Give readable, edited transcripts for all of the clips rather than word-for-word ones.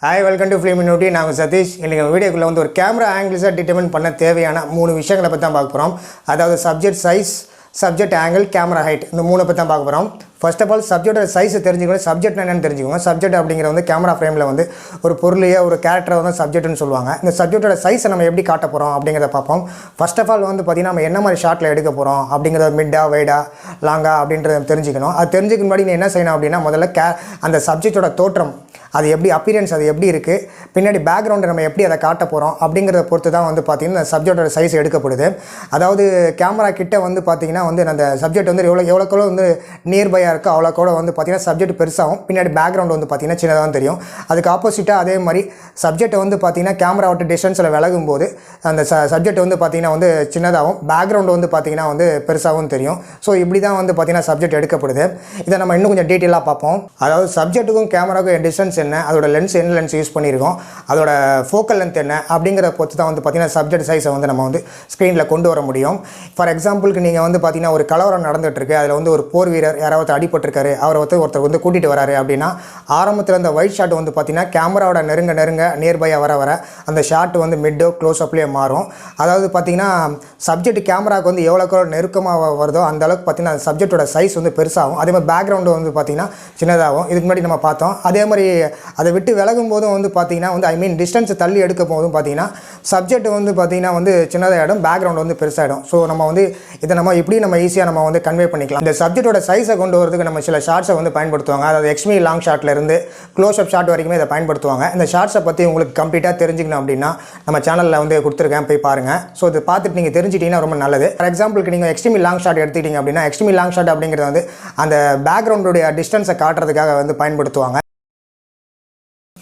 Hi welcome to ஃபிலிமினோட்டி. நாங்கள் சதீஷ். இன்றைக்கி வீடியோக்குள்ளே வந்து ஒரு கேமரா ஆங்கிள்ஸை டிட்டர்மின் பண்ண தேவையான 3 விஷயங்களை பற்றி தான் பார்க்க போகிறோம். அதாவது subject size, subject angle, camera height, இந்த 3 பற்றி தான் பார்க்க போகிறோம். ஃபர்ஸ்ட் ஆஃப் ஆல் சப்ஜெக்டோட சைஸை தெரிஞ்சுக்கணும். சப்ஜெக்ட் என்னென்னு தெரிஞ்சுக்கோங்க. சப்ஜெக்ட் அப்படிங்கிற வந்து கேமரா ஃப்ரேமில் வந்து ஒரு பொருளையோ ஒரு கேரக்டரை வந்து சப்ஜெக்ட்னு சொல்லுவாங்க. இந்த சப்ஜெக்டோட சைஸை நம்ம எப்படி காட்ட போகிறோம் அப்படிங்கிறத பார்ப்போம். ஃபர்ஸ்ட் ஆஃப் ஆல் வந்து பார்த்திங்கன்னா நம்ம என்ன மாதிரி ஷாட்டில் எடுக்க போகிறோம் அப்படிங்கிறத மிட்டா வைடா லாங்கா அப்படின்றத தெரிஞ்சுக்கணும். அது தெரிஞ்சுக்க முன்னாடி நீ என்ன செய்யணும் அப்படின்னா முதல்ல அந்த சப்ஜெக்டோட தோற்றம், அது எப்படி அப்பியரன்ஸ், அது எப்படி இருக்குது, பின்னாடி பேக்ரவுண்டை நம்ம எப்படி அதை காட்ட போகிறோம் அப்படிங்கிறத பொறுத்து தான் வந்து பார்த்திங்கன்னா இந்த சப்ஜெக்டோட சைஸ் எடுக்கப்படுது. அதாவது கேமரா கிட்ட வந்து பார்த்திங்கன்னா வந்து அந்த சப்ஜெக்ட் வந்து எவ்வளோக்கெவ்வளோ வந்து நியர்பையாக இருக்கோ அவ்வளோக்கூட வந்து பார்த்திங்கன்னா சப்ஜெக்ட் பெருசாகும், பின்னாடி பேக்ரவுண்ட் வந்து பார்த்திங்கன்னா சின்னதாக தான் தெரியும். அதுக்கு ஆப்போசிட்டாக அதே மாதிரி சப்ஜெக்டை வந்து பார்த்திங்கன்னா கேமரா விட்டு டிஸ்டன்ஸில் விலகும் போது அந்த சப்ஜெக்ட் வந்து பார்த்திங்கன்னா வந்து சின்னதாகவும் பேக்ரவுண்ட் வந்து பார்த்திங்கன்னா வந்து பெருசாகவும் தெரியும். ஸோ இப்படி தான் வந்து பார்த்திங்கன்னா சப்ஜெக்ட் எடுக்கப்படுது. இதை நம்ம இன்னும் கொஞ்சம் டீட்டெயிலாக பார்ப்போம். அதாவது சப்ஜெக்ட்டுக்கும் கேமராவுக்கும் டிஸ்டன்ஸ் என்ன, அதோட லென்ஸ் என்ன லென்ஸ் யூஸ் பண்ணியிருக்கோம், அதோட ஃபோக்கல் லென்த் என்ன அப்படிங்கிறத பொறுத்து தான் வந்து பார்த்திங்கன்னா சப்ஜெக்ட் சைஸை வந்து நம்ம வந்து ஸ்க்ரீனில் கொண்டு வர முடியும். ஃபார் எக்ஸாம்பிளுக்கு நீங்கள் வந்து பார்த்திங்கன்னா ஒரு கலவரம் நடந்துகிட்ருக்கு, அதில் வந்து ஒரு போர் வீரர் யாராவது அடிபட்டிருக்காரு, அவரை ஒருத்தர் வந்து கூட்டிகிட்டு வராரு அப்படின்னா ஆரம்பத்தில் அந்த ஒயிட் ஷாட் வந்து பார்த்திங்கன்னா கேமராவோட நெருங்க நியர்பையாக வர அந்த ஷாட் வந்து மிட்டோ க்ளோஸ் அப்லேயே மாறும். அதாவது பார்த்திங்கன்னா சப்ஜெக்ட் கேமராவுக்கு வந்து எவ்வளோக்கு நெருக்கமாக வருதோ அந்த அளவுக்கு பார்த்திங்கன்னா அந்த சப்ஜெக்டோட சைஸ் வந்து பெருசாகும். அதே மாதிரி பேக்ரவுண்டு வந்து பார்த்திங்கன்னா சின்னதாகும். இதுக்கு முன்னாடி நம்ம பார்த்தோம். அதே மாதிரி அதை விட்டு விலகும் போதும் வந்து பார்த்திங்கன்னா வந்து டிஸ்டன்ஸை தள்ளி எடுக்க போதும் பார்த்திங்கன்னா சப்ஜெக்ட் வந்து பார்த்திங்கன்னா வந்து சின்னதாகிடும், பேக்ரவுண்ட் வந்து பெருசாகிடும். ஸோ நம்ம வந்து இதை இப்படி ஈஸியாக நம்ம வந்து கன்வே பண்ணிக்கலாம். இந்த சப்ஜெக்டோட சைஸை கொண்டு வரதுக்கு நம்ம சில ஷார்ட்ஸை வந்து பயன்படுத்துவாங்க. அதாவது எக்ஸ்ட்ரீமி லாங் ஷாட்லேருந்து க்ளோஸ் அப் ஷாட் வரைக்குமே இதை பயன்படுத்துவாங்க. இந்த ஷார்ட்ஸை பற்றி உங்களுக்கு கம்ப்ளீட்டாக தெரிஞ்சுக்கணும் அப்படின்னா நம்ம சேனலில் வந்து கொடுத்துருக்கேன், போய் பாருங்கள். ஸோ இதை பார்த்துட்டு நீங்கள் தெரிஞ்சிட்டிங்கன்னா ரொம்ப நல்லது. ஃபார் எக்ஸாம்பிளுக்கு நீங்கள் எக்ஸ்ட்ரீமி லாங் ஷாட் எடுத்துக்கிட்டீங்க அப்படின்னா எக்ஸ்ட்ரீமி லாங் ஷாட் அப்படிங்கிறது வந்து அந்த பேக்ரவுண்டுடைய டிஸ்டன்ஸை காட்டுறதுக்காக வந்து பயன்படுத்துவாங்க.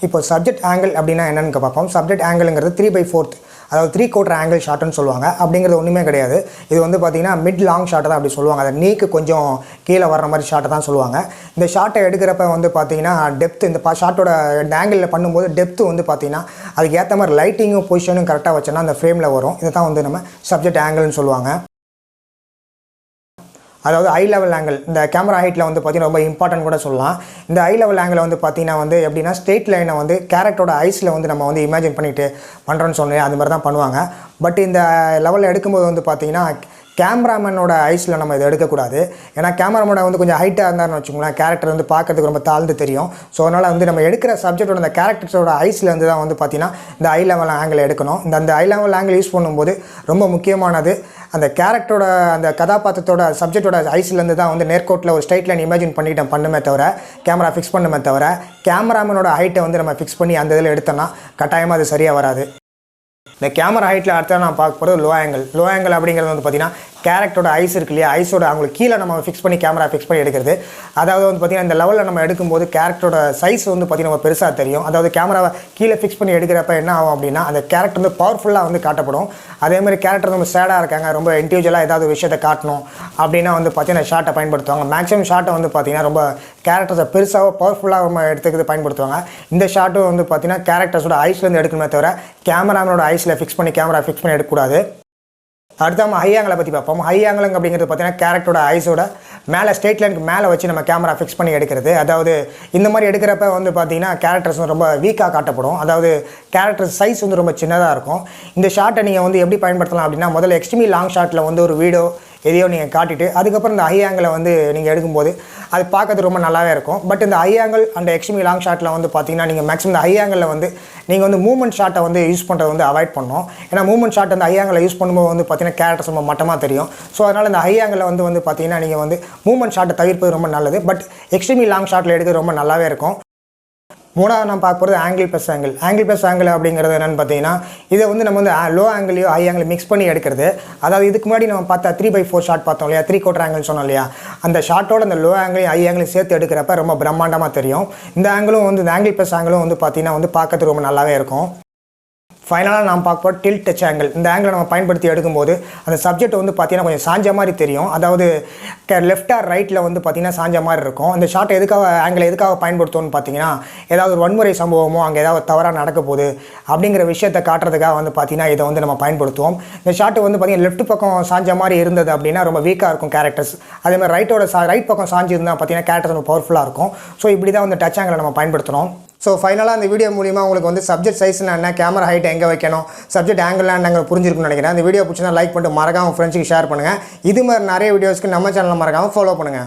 இப்போ சப்ஜெக்ட் ஆங்கிள் அப்படின்னா என்னென்னு பார்ப்போம். சப்ஜெக்ட் ஆங்கிள்ங்கிறது 3/4, அதாவது 3/4 ஆங்கிள் ஷாட்டுன்னு சொல்லுவாங்க. அப்படிங்கிறது ஒன்றுமே கிடையாது. இது வந்து பார்த்திங்கன்னா மிட் லாங் ஷாட்டை தான் அப்படி சொல்லுவாங்க. அதை நீக்கு கொஞ்சம் கீழே வர்ற மாதிரி ஷாட்டை தான் சொல்லுவாங்க. இந்த ஷாட்டை எடுக்கிறப்ப வந்து பார்த்திங்கன்னா டெப்த், இந்த ஷாட்டோட இந்த ஆங்கிளில் பண்ணும்போது டெப்த்து வந்து பார்த்திங்கன்னா அதுக்கு ஏற்ற மாதிரி லைட்டிங்கும் பொசிஷனும் கரெக்டாக வச்சோன்னா அந்த ஃப்ரேமில் வரும். இதை தான் வந்து நம்ம சப்ஜெக்ட் ஆங்கிள்னு சொல்லுவாங்க. அதாவது ஐ லெவல் ஆங்கிள் இந்த கேமரா ஹைட்டில் வந்து பார்த்திங்கன்னா ரொம்ப இம்பார்ட்டன்ட் கூட சொல்லலாம். இந்த ஐ லெவல் ஆங்கிள் வந்து பார்த்திங்கன்னா வந்து எப்படின்னா ஸ்ட்ரெயிட் லைனை வந்து கேரக்டரோட ஐஸில் வந்து நம்ம வந்து இமேஜின் பண்ணிட்டு பண்ணுறோன்னு சொன்னேன், அது மாதிரி தான் பண்ணுவாங்க. பட் இந்த லெவலில் எடுக்கும்போது வந்து பார்த்திங்கன்னா கேமராமேனோட ஐஸில் நம்ம இதை எடுக்கக்கூடாது. ஏன்னா கேமராமேனோட வந்து கொஞ்சம் ஹைட்டாக இருந்தாருன்னு வச்சுக்கோங்களேன், கேரக்டர் வந்து பார்க்கறதுக்கு ரொம்ப தாழ்ந்து தெரியும். ஸோ அதனால் வந்து நம்ம எடுக்கிற சப்ஜெக்டோட அந்த கேரக்டர்ஸோட ஐஸில் இருந்து தான் வந்து பார்த்திங்கன்னா இந்த ஐ லெவல் ஆங்கிள் எடுக்கணும். இந்த ஐ லெவல் ஆங்கிள் யூஸ் பண்ணும்போது ரொம்ப முக்கியமானது அந்த கேரக்டரோட அந்த கதாபாத்திரத்தோட சப்ஜெக்டோட ஐஸ்லேருந்து தான் வந்து நேர்கோட்டில் ஒரு ஸ்ட்ரைட் லைன் இமேஜின் பண்ணிட்டு பண்ணுமே தவிர கேமரா ஃபிக்ஸ் பண்ணுமே தவிர கேமராமேனோட ஹைட்டை வந்து நம்ம ஃபிக்ஸ் பண்ணி அந்த இதில் எடுத்தோன்னா கட்டாயமாக அது சரியாக வராது. இந்த கேமரா ஹைட்டில் அடுத்த நான் பார்க்க போகிறது லோ ஆங்கிள். லோ ஆங்கிள் அப்படிங்கிறது வந்து பார்த்திங்கன்னா கேரக்டரோட ஐஸ் இருக்கு இல்லையா, ஐஸோட அவங்களுக்கு கீழே நம்ம ஃபிக்ஸ் பண்ணி கேமரா ஃபிக்ஸ் பண்ணி எடுக்கிறது. அதாவது வந்து பார்த்திங்கன்னா இந்த லெவலில் நம்ம எடுக்கும்போது கேரக்டரோட சைஸ் வந்து பார்த்திங்கன்னா நம்ம பெருசாக தெரியும். அதாவது கேமராவை கீழே ஃபிக்ஸ் பண்ணி எடுக்கிறப்ப என்ன ஆகும் அப்படின்னா அந்த கேரக்டர் வந்து பவர்ஃபுல்லாக வந்து காட்டப்படும். அதேமாதிரி கேரக்டர் ரொம்ப சேடாக இருக்காங்க, ரொம்ப இண்டிவிஜுவலாக ஏதாவது விஷயத்தை காட்டணும் அப்படின்னா வந்து பார்த்திங்கன்னா ஷார்ட்டை பயன்படுத்துவாங்க. மேக்ஸிமம் ஷார்ட்டை வந்து பார்த்திங்கன்னா ரொம்ப கேரக்டர்ஸை பெருசாக பவர்ஃபுல்லாக நம்ம எடுத்துக்கிறது பயன்படுத்துவாங்க. இந்த ஷார்ட்டும் வந்து பார்த்திங்கன்னா கேரக்டர்ஸோட ஐஸ்லேருந்து எடுக்கணுமே தவிர கேமராமேனோட ஐஸில் ஃபிக்ஸ் பண்ணி கேமரா ஃபிக்ஸ் பண்ணி எடுக்கக்கூடாது. அடுத்த நம்ம ஹை ஆங்கிளை பற்றி பார்ப்போம். ஹை ஆங்கிள் அப்படிங்கிறது பார்த்திங்கன்னா கேரக்டரோட ஐஸோட மேலே ஸ்ட்ரெயிட் லைனுக்கு மேலே வச்சு நம்ம கேமரா ஃபிக்ஸ் பண்ணி எடுக்கிறது. அதாவது இந்த மாதிரி எடுக்கிறப்ப வந்து பார்த்திங்கன்னா கேரக்டர்ஸ் வந்து ரொம்ப வீக்காக காட்டப்படும். அதாவது கேரக்டர் சைஸ் வந்து ரொம்ப சின்னதாக இருக்கும். இந்த ஷாட்டை நீங்கள் வந்து எப்படி பயன்படுத்தலாம் அப்படின்னா முதல்ல எக்ஸ்ட்ரீமி லாங் ஷாட்டில் வந்து ஒரு வீடியோ எதையோ நீங்கள் காட்டிட்டு அதுக்கப்புறம் இந்த ஹை ஆங்கிளை வந்து நீங்கள் எடுக்கும்போது அது பார்க்கறது ரொம்ப நல்லாவே இருக்கும். பட் இந்த ஹை ஆங்கிள் அண்ட் எக்ஸ்ட்ரீமி லாங் ஷாட்டில் வந்து பார்த்திங்கன்னா நீங்கள் மேக்ஸிமம் இந்த ஹை ஆங்கிளில் வந்து நீங்கள் வந்து மூவ்மெண்ட் ஷாட்டை வந்து யூஸ் பண்ணுறது வந்து அவாய்ட் பண்ணணும். ஏன்னா மூவ்மெண்ட் ஷாட் அந்த ஹை ஆங்கிளை யூஸ் பண்ணும்போது வந்து பார்த்திங்கன்னா கேரக்டர்ஸ் ரொம்ப மட்டமாக தெரியும். ஸோ அதனால் இந்த ஹை ஆங்கிளில் வந்து பார்த்திங்கன்னா நீங்கள் வந்து மூவ்மெண்ட் ஷாட்டை தவிர்ப்பது ரொம்ப நல்லது. பட் எக்ஸ்ட்ரீமி லாங் ஷாட்டில் எடுக்கிறது ரொம்ப நல்லாவே இருக்கும். மூணாவது நம்ம பார்க்க போகிறது angle plus angle. Angle plus angle அப்படிங்கிறது என்னென்னு பார்த்தீங்கன்னா இதை வந்து நம்ம வந்து லோ ஆங்கிளையோ ஹை ஆங்கிள் மிக்ஸ் பண்ணி எடுக்கிறது. அதாவது இதுக்கு முன்னாடி நம்ம பார்த்தா 3/4 ஷாட் பார்த்தோம் இல்லையா, 3/4 ஆங்கிள் சொன்னோம் இல்லையா, அந்த ஷாட்டோட அந்த லோ ஆங்கிளையும் ஹை ஆங்கிளையும் சேர்த்து எடுக்கிறப்ப ரொம்ப பிரம்மாண்டமாக தெரியும். இந்த ஆங்கிளும் வந்து இந்த ஆங்கிள் ப்ளஸ் ஆங்கிளும் வந்து பார்த்திங்கன்னா வந்து பார்க்கறதுக்கு ரொம்ப நல்லாவே இருக்கும். ஃபைனலாக நாம் பார்க்க டில்ட் டச் ஆங்கிள். இந்த ஆங்கிளை நம்ம பயன்படுத்தி எடுக்கும்போது அந்த சப்ஜெக்ட் வந்து பார்த்திங்கன்னா கொஞ்சம் சாஞ்ச மாதிரி தெரியும். அதாவது லெஃப்ட் ஆர் ரைட்டில் வந்து பார்த்திங்கன்னா சாஞ்ச மாதிரி இருக்கும். அந்த ஷாட்டை எதுக்காக பயன்படுத்துவோம்னு பார்த்தீங்கன்னா ஏதாவது ஒரு வன்முறை சம்பவமோ அங்கே ஏதாவது தவறாக நடக்க போகுது அப்படிங்கிற விஷயத்தை காட்டுறதுக்காக வந்து பார்த்திங்கன்னா இதை வந்து நம்ம பயன்படுத்துவோம். இந்த ஷாட்டு வந்து பார்த்திங்கன்னா லெஃப்ட் பக்கம் சாஞ்ச மாதிரி இருந்தது அப்படின்னா ரொம்ப வீக்காக இருக்கும் கேரக்டர்ஸ். அதேமாதிரி ரைட் பக்கம் சாஞ்சிருந்தால் பார்த்திங்கன்னா கேரக்டர்ஸ் ரொம்ப பவர்ஃபுல்லாக இருக்கும். ஸோ இப்படி தான் வந்து டச் ஆங்கிளை நம்ம பயன்படுத்துகிறோம். ஸோ ஃபைனலாக அந்த வீடியோ மூலிமா உங்களுக்கு வந்து சப்ஜெக்ட் சைஸ்னா என்ன, கேமரா ஹைட் எங்கே வைக்கணும், சப்ஜெக்ட் ஆங்கிள்லாம் என்னங்க புரிஞ்சிருக்குன்னு நினைக்கிறேன். அந்த வீடியோ பிடிச்சினா லைக் பண்ணிட்டு மறக்காம ஃப்ரெண்ட்ஸுக்கு ஷேர் பண்ணுங்கள். இது மாதிரி நிறைய வீடியோஸ்க்கு நம்ம சேனலை மறக்காமல் ஃபாலோ பண்ணுங்கள்.